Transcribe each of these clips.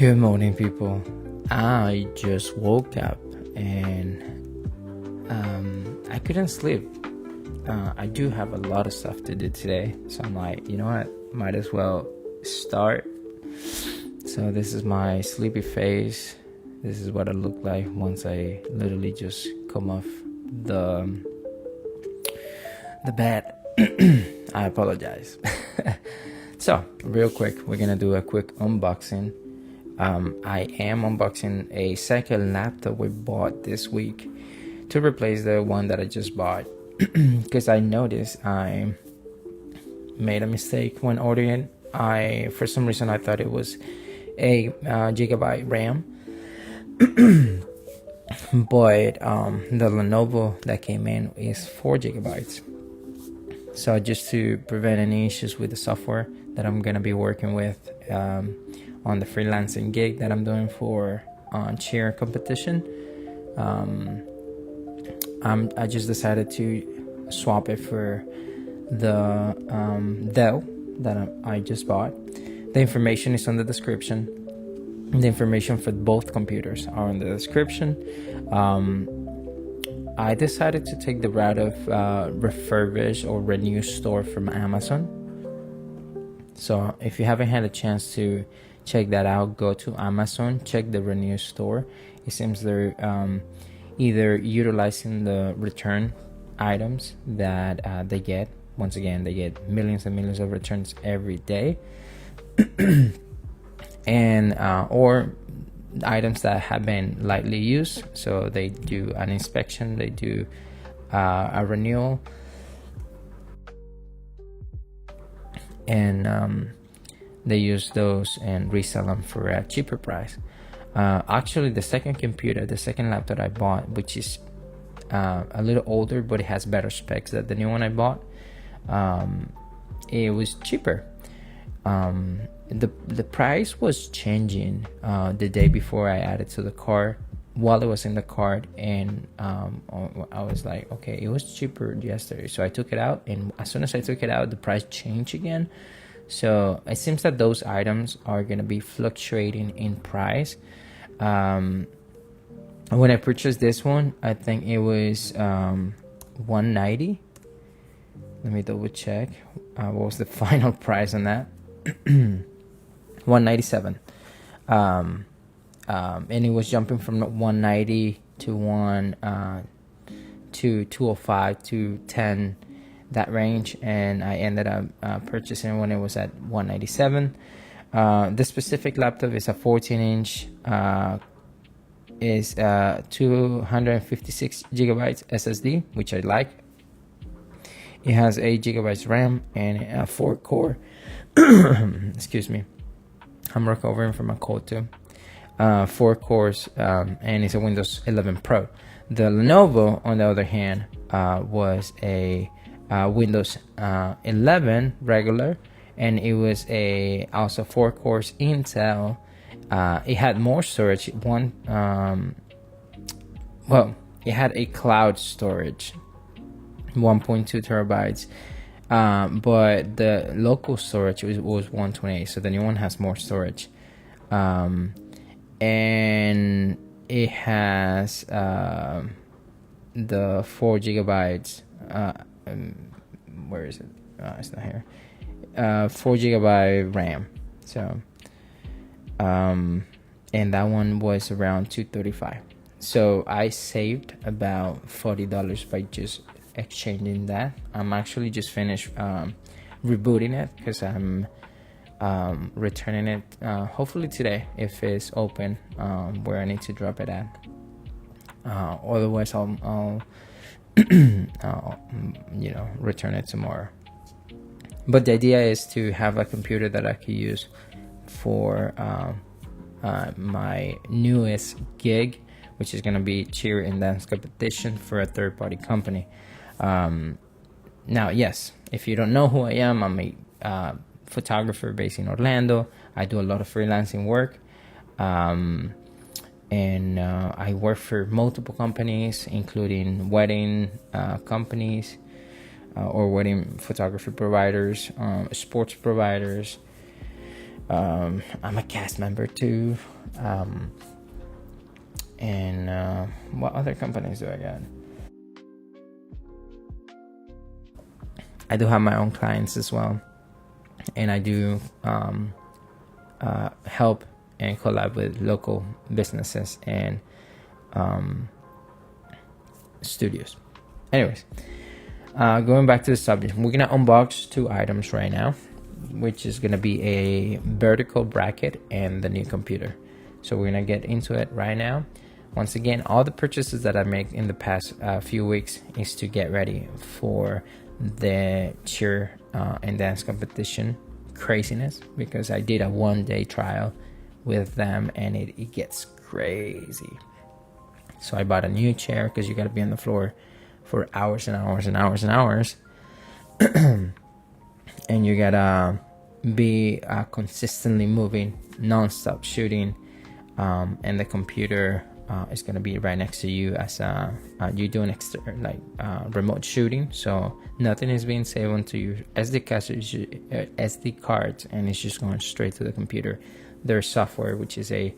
Good morning, people. I just woke up and I couldn't sleep. I do have a lot of stuff to do today, so I'm like, you know what? Might as well start. So this is my sleepy face. This is what I look like once I literally just come off the bed. I apologize. So real quick, we're gonna do a quick unboxing. I am unboxing a second laptop we bought this week to replace the one that I just bought, because I noticed I made a mistake when ordering. For some reason I thought it was a gigabyte RAM, but the Lenovo that came in is 4 gigabytes. So just to prevent any issues with the software that I'm gonna be working with on the freelancing gig that I'm doing for cheer competition, I just decided to swap it for the Dell that I just bought. The information is on the description. The information for both computers are in the description. I decided to take the route of refurbish or renew store from Amazon. So if you haven't had a chance to check that out, go to Amazon, check the renew store. It seems they're either utilizing the return items that they get. Once again, they get millions and millions of returns every day, and or items that have been lightly used. So they do an inspection, they do a renewal, and they use those and resell them for a cheaper price. Actually, the second laptop I bought, which is a little older but it has better specs than the new one I bought, it was cheaper. The price was changing the day before I added to the cart, while it was in the cart, and I was like, okay, it was cheaper yesterday, so I took it out, and as soon as I took it out, the price changed again. So it seems that those items are going to be fluctuating in price. When I purchased this one, I think it was $190. Let me double check. What was the final price on that? $197. And it was jumping from 190 to 205 to 10, that range, and I ended up purchasing when it was at 197. This specific laptop is a 14-inch, is 256 gigabytes SSD, which I like. It has 8 gigabytes RAM and a 4-core. Excuse me, I'm recovering from a cold too. 4 cores, and it's a Windows 11 Pro. The Lenovo, on the other hand, was a Windows 11 regular, and it was also 4 cores Intel. It had more storage. It had a cloud storage, 1.2 terabytes, but the local storage was 128. So the new one has more storage, and it has the 4 gigabytes. Where is it? It's not here. 4 gigabyte RAM. So and that one was around $235. So I saved about $40 by just exchanging that. I'm actually just finished rebooting it, because I'm returning it hopefully today if it's open where I need to drop it at. Otherwise I'll return it tomorrow. But the idea is to have a computer that I could use for my newest gig, which is going to be cheer and dance competition for a third-party company. Now, yes, if you don't know who I am, I'm a photographer based in Orlando. I do a lot of freelancing work, and I work for multiple companies, including wedding companies, or wedding photography providers, sports providers, I'm a cast member too. And what other companies do I got? I do have my own clients as well, and I do help and collab with local businesses and studios. Anyways, going back to the subject, we're gonna unbox two items right now, which is gonna be a vertical bracket and the new computer. So we're gonna get into it right now. Once again, all the purchases that I make in the past few weeks is to get ready for the cheer and dance competition craziness, because I did a 1-day trial with them and it gets crazy. So I bought a new chair because you got to be on the floor for hours and hours and hours and hours. And you gotta be consistently moving, non-stop shooting, and the computer is gonna be right next to you as you're doing remote shooting. So nothing is being saved onto your SD cards, and it's just going straight to the computer. There's software, which is a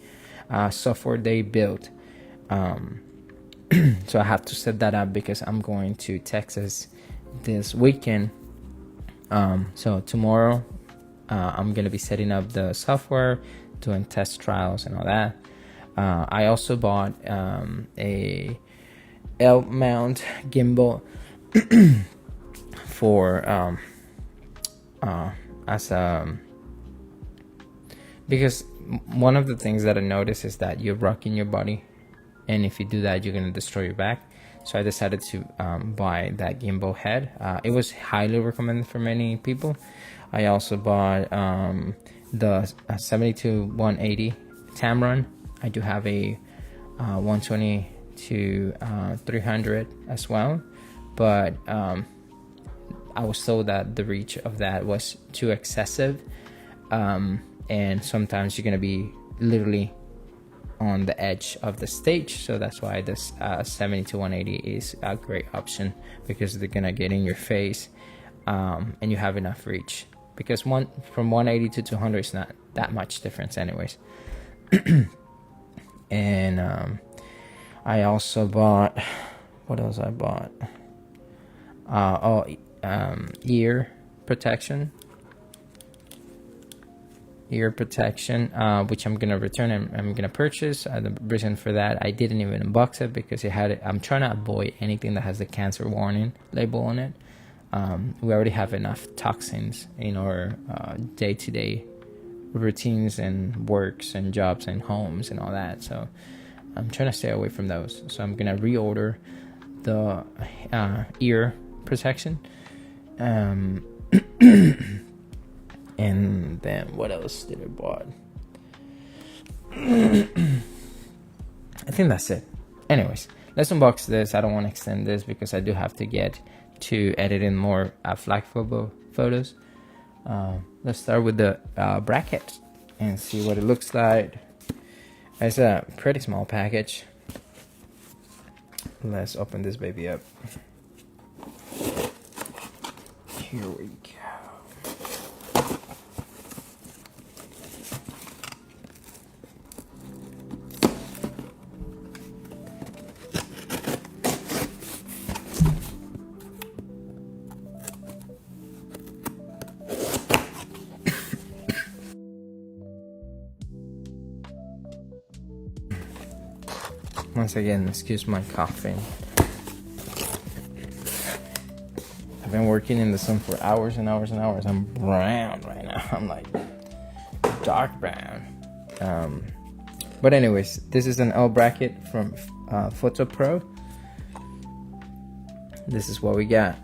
software they built. So I have to set that up because I'm going to Texas this weekend. So tomorrow I'm gonna be setting up the software, doing test trials and all that. I also bought a L mount gimbal for because one of the things that I noticed is that you're rocking your body, and if you do that, you're gonna destroy your back. So I decided to buy that gimbal head. It was highly recommended for many people. I also bought the 70-180 Tamron. I do have a 120 to 300 as well, but I was told that the reach of that was too excessive, and sometimes you're gonna be literally on the edge of the stage. So that's why this 70-180 is a great option, because they're gonna get in your face, and you have enough reach, because from 180 to 200 is not that much difference anyways. And I also bought, what else I bought? Ear protection, which I'm gonna return and I'm gonna purchase. The reason for that, I didn't even unbox it because I'm trying to avoid anything that has the cancer warning label on it. We already have enough toxins in our day-to-day routines and works and jobs and homes and all that, so I'm trying to stay away from those. So I'm gonna reorder the ear protection. And then what else did I bought? I think that's it. Anyways, let's unbox this. I don't want to extend this because I do have to get to editing more flag photos. Let's start with the bracket and see what it looks like. It's a pretty small package. Let's open this baby up. Here we go. Once again, excuse my coughing. I've been working in the sun for hours and hours and hours. I'm brown right now. I'm like dark brown. But anyways, this is an L bracket from Fotopro. This is what we got.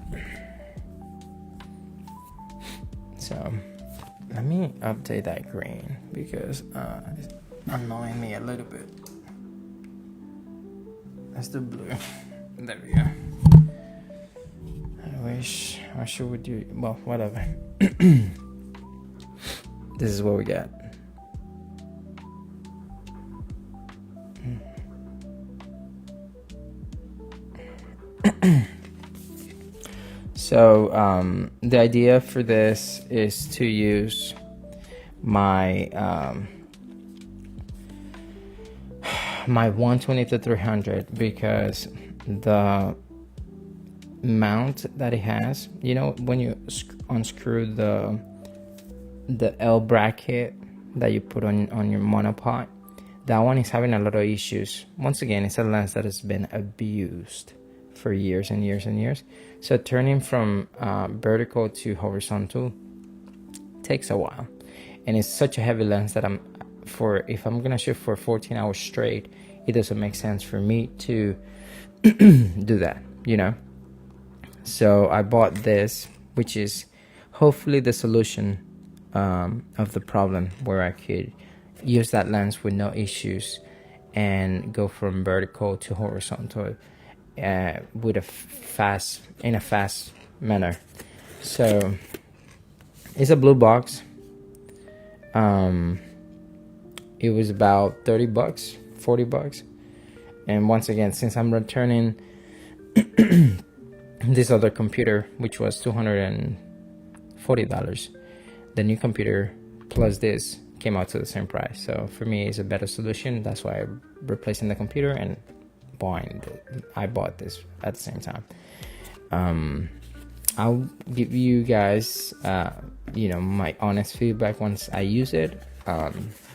So let me update that green because it's annoying me a little bit. That's the blue. There we go. I should we do, well, whatever. This is what we got. So the idea for this is to use my my 120 to 300 because the mount that it has, you know, when you unscrew the L bracket that you put on your monopod, that one is having a lot of issues. Once again, it's a lens that has been abused for years and years and years. So turning from vertical to horizontal takes a while, and it's such a heavy lens that if I'm gonna shoot for 14 hours straight, it doesn't make sense for me to do that, you know. So I bought this, which is hopefully the solution of the problem, where I could use that lens with no issues and go from vertical to horizontal with a fast manner. So it's a blue box. It was about 30 bucks, 40 bucks. And once again, since I'm returning this other computer, which was $240, the new computer plus this came out to the same price. So for me, it's a better solution. That's why I'm replacing the computer and I bought this at the same time. I'll give you guys you know, my honest feedback once I use it.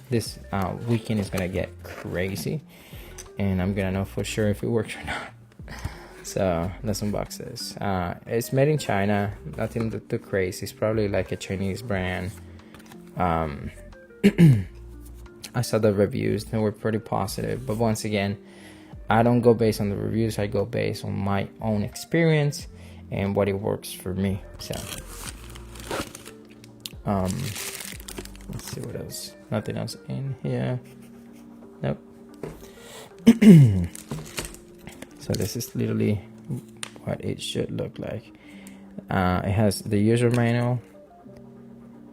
This weekend is gonna get crazy, and I'm gonna know for sure if it works or not. So let's unbox this. It's made in China, nothing too crazy. It's probably like a Chinese brand. I saw the reviews, they were pretty positive, but once again, I don't go based on the reviews, I go based on my own experience and what it works for me. So let's see what else. Nothing else in here. Nope. So this is literally what it should look like. It has the user manual,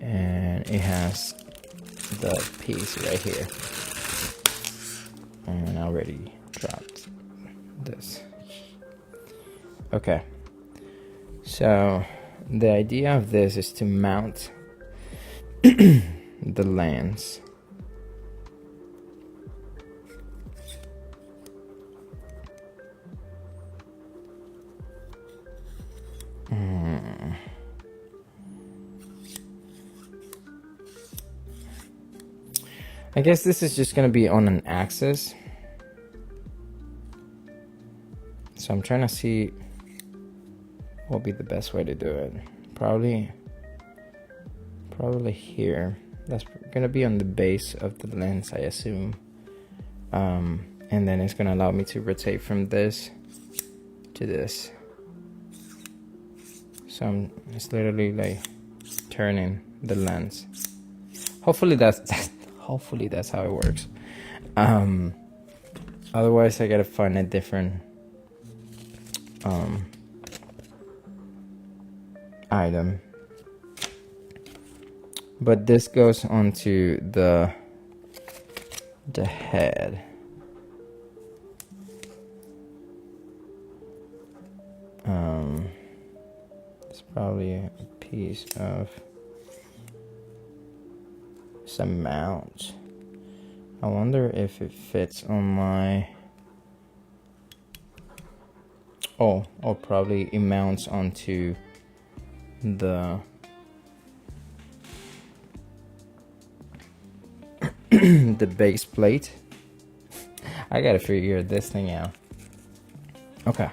and it has the piece right here. And I already dropped this. Okay. So the idea of this is to mount the lens I guess this is just gonna be on an axis. So I'm trying to see what will be the best way to do it. Probably here. That's gonna be on the base of the lens, I assume. And then it's gonna allow me to rotate from this to this. So it's literally like turning the lens. Hopefully that's how it works. Otherwise I gotta find a different item. But this goes onto the head. It's probably a piece of some mount. I wonder if it fits on my or probably it mounts onto the the base plate. I gotta figure this thing out. Okay,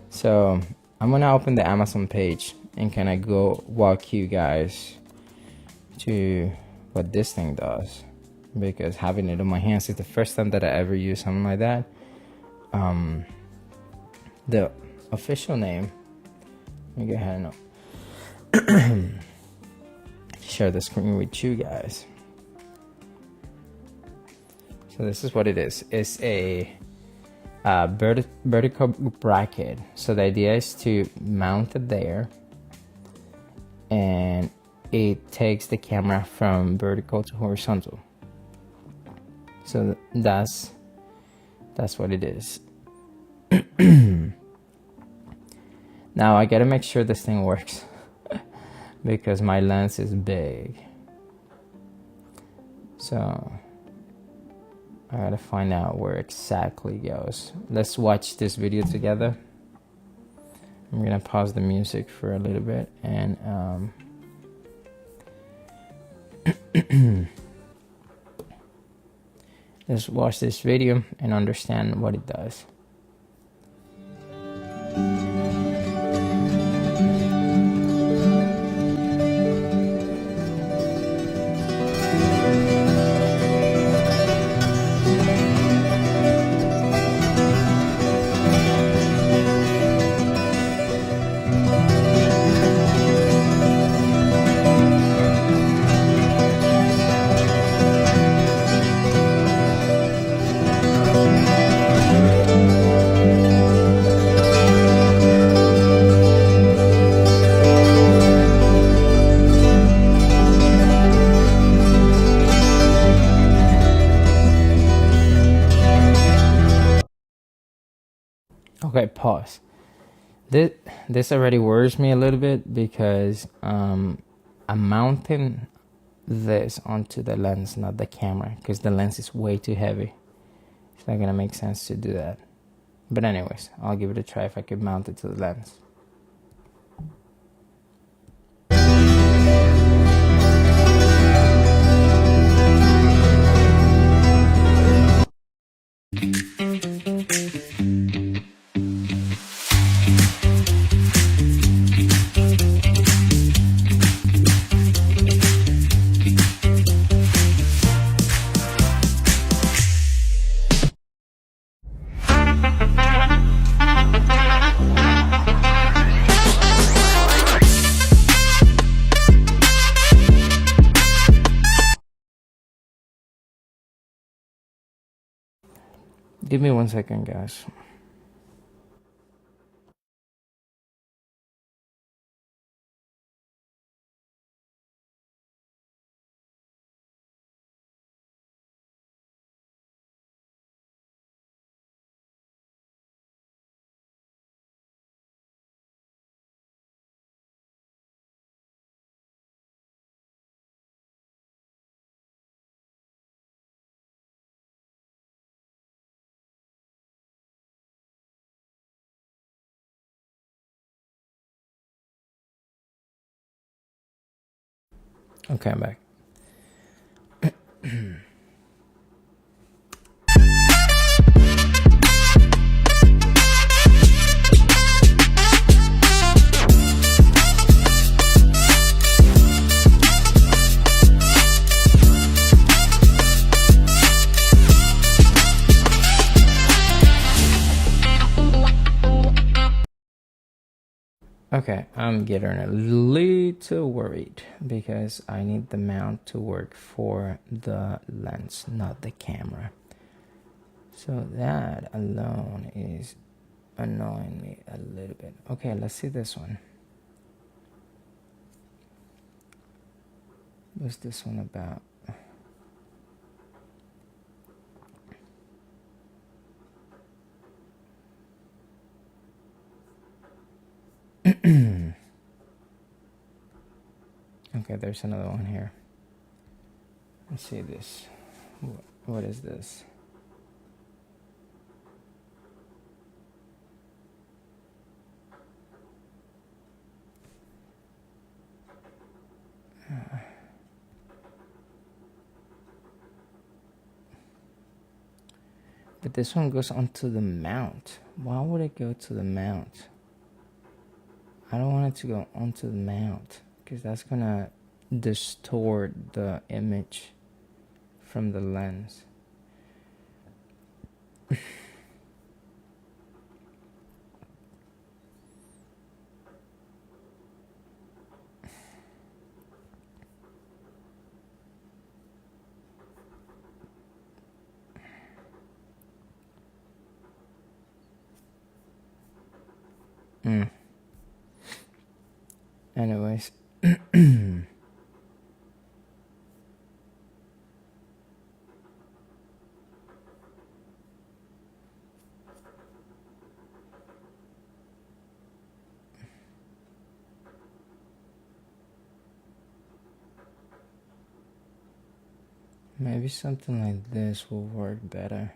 so I'm gonna open the Amazon page and can I go walk you guys to what this thing does, because having it in my hands is the first time that I ever use something like that. The official name, let me go ahead and share the screen with you guys. So this is what it is. It's a vertical bracket. So the idea is to mount it there, and it takes the camera from vertical to horizontal. So that's what it is. Now I gotta make sure this thing works because my lens is big. So I gotta find out where exactly it goes. Let's watch this video together. I'm gonna pause the music for a little bit and let's watch this video and understand what it does. Okay, pause. This already worries me a little bit because I'm mounting this onto the lens, not the camera, because the lens is way too heavy. It's not gonna make sense to do that. But anyways, I'll give it a try if I could mount it to the lens. Give me 1 second, guys. Okay, I'm back. Okay, I'm getting a little worried because I need the mount to work for the lens, not the camera. So that alone is annoying me a little bit. Okay, let's see this one. What's this one about? Okay, there's another one here. Let's see this. What is this? But this one goes onto the mount. Why would it go to the mount? I don't want it to go onto the mount because that's gonna distort the image from the lens. Anyways. Maybe something like this will work better.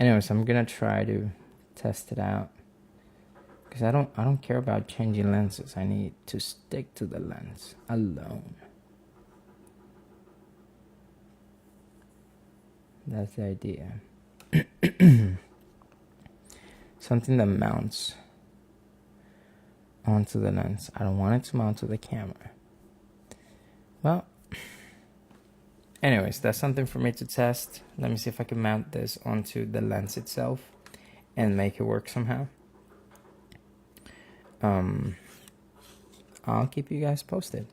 Anyways, I'm gonna try to test it out because I don't care about changing lenses. I need to stick to the lens alone. That's the idea. Something that mounts onto the lens. I don't want it to mount to the camera. Well, anyways, that's something for me to test. Let me see if I can mount this onto the lens itself and make it work somehow. I'll keep you guys posted.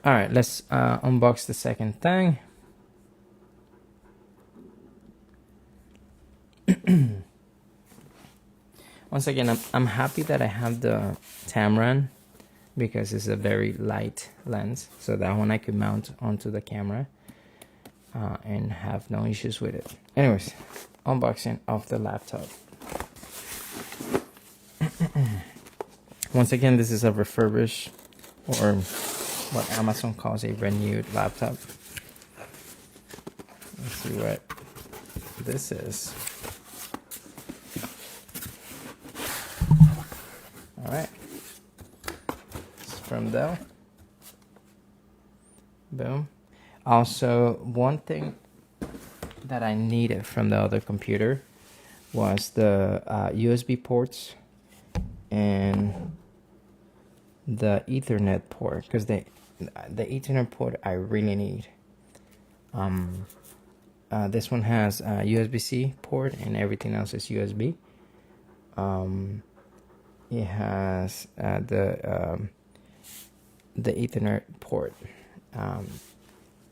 All right, let's unbox the second thing. Once again, I'm happy that I have the Tamron because it's a very light lens, so that one I could mount onto the camera and have no issues with it. Anyways, unboxing of the laptop. Once again, this is a refurbished, or what Amazon calls a renewed laptop. Let's see what this is. Alright, it's from Dell. Boom. Also, one thing that I needed from the other computer was the USB ports and the Ethernet port, because the Ethernet port I really need. This one has a USB-C port and everything else is USB. It has the Ethernet port.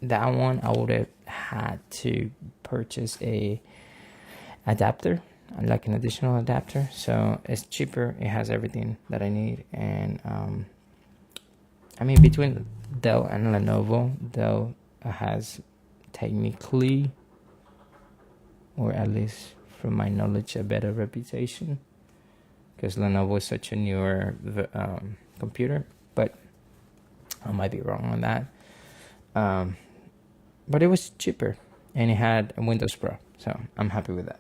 That one I would have had to purchase a adapter, like an additional adapter. So it's cheaper. It has everything that I need, and I mean, between Dell and Lenovo, Dell has technically, or at least from my knowledge, a better reputation, because Lenovo is such a newer computer, but I might be wrong on that. But it was cheaper, and it had a Windows Pro, so I'm happy with that.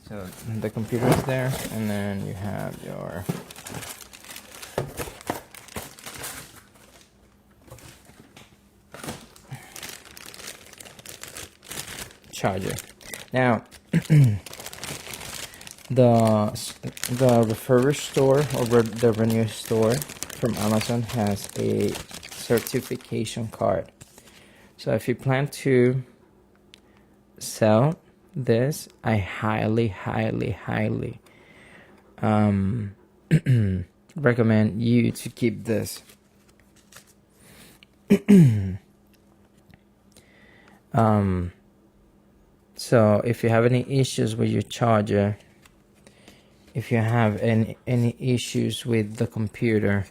So the computer is there, and then you have your charger. Now, the refurbished store, or the renewed store from Amazon, has a certification card. So if you plan to sell this, I highly recommend you to keep this. So if you have any issues with your charger, if you have any issues with the computer,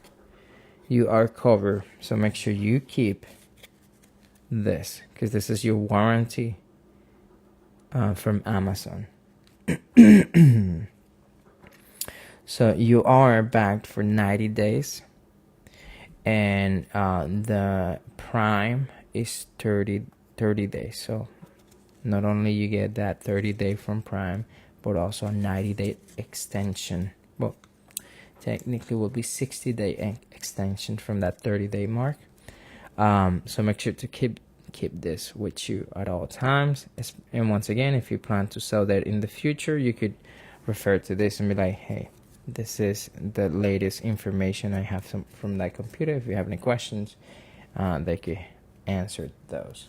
you are covered. So make sure you keep this, because this is your warranty from Amazon. So you are backed for 90 days, and the Prime is 30 days. So not only you get that 30-day from Prime, but also a 90-day extension. Well, technically will be 60-day extension from that 30-day mark. So make sure to keep this with you at all times. And once again, if you plan to sell that in the future, you could refer to this and be like, hey, this is the latest information I have from that computer. If you have any questions, they could answer those.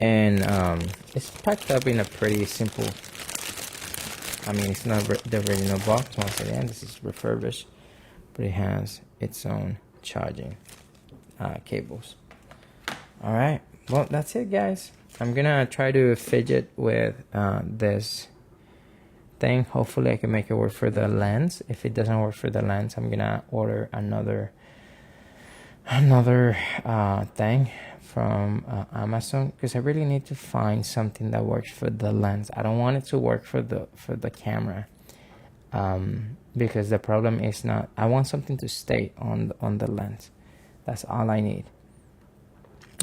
And it's packed up in a pretty simple, I mean, it's not the original box. Once again, this is refurbished, but it has its own charging cables. All right, well, that's it, guys. I'm gonna try to fidget with this thing. Hopefully I can make it work for the lens. If it doesn't work for the lens, I'm gonna order another thing from Amazon, because I really need to find something that works for the lens. I don't want it to work for the camera, because the problem is not, I want something to stay on the lens. That's all I need.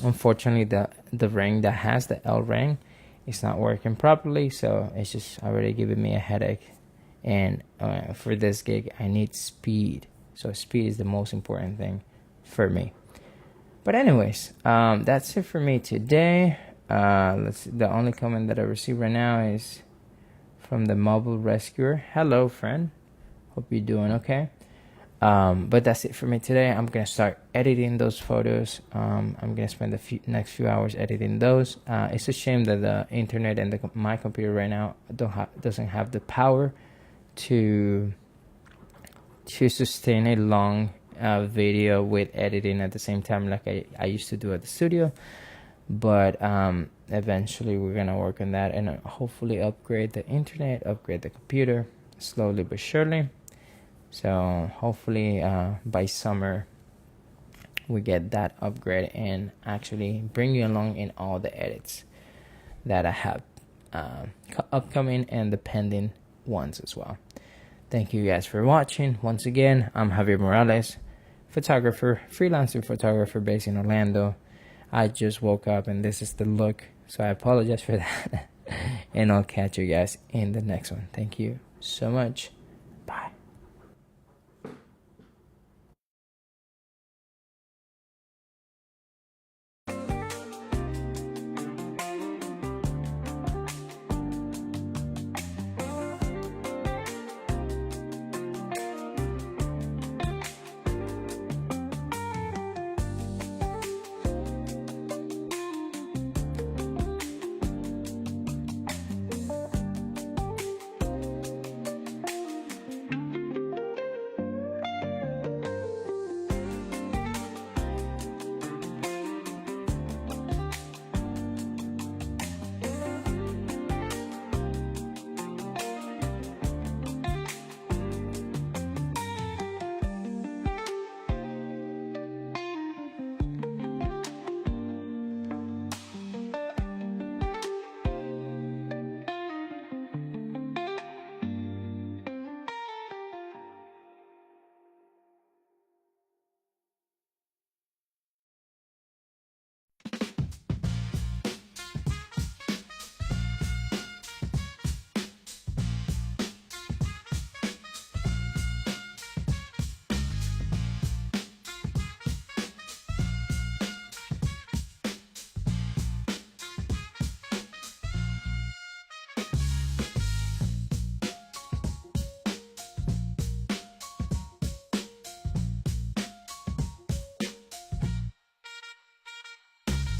Unfortunately, the ring that has the L ring is not working properly, so it's just already giving me a headache. And for this gig, I need speed. So speed is the most important thing for me. But anyways, that's it for me today. Let's see, the only comment that I received right now is from the mobile rescuer. Hello, friend. Hope you're doing okay. But that's it for me today. I'm gonna start editing those photos. I'm gonna spend the next few hours editing those. It's a shame that the internet and my computer right now doesn't have the power to sustain a long video with editing at the same time like I used to do at the studio. But eventually we're gonna work on that and hopefully upgrade the internet, upgrade the computer slowly but surely. So hopefully by summer we get that upgrade and actually bring you along in all the edits that I have upcoming and the pending ones as well. Thank you guys for watching. Once again, I'm Javier Morales, photographer, freelancer photographer based in Orlando. I just woke up and this is the look, so I apologize for that. And I'll catch you guys in the next one. Thank you so much.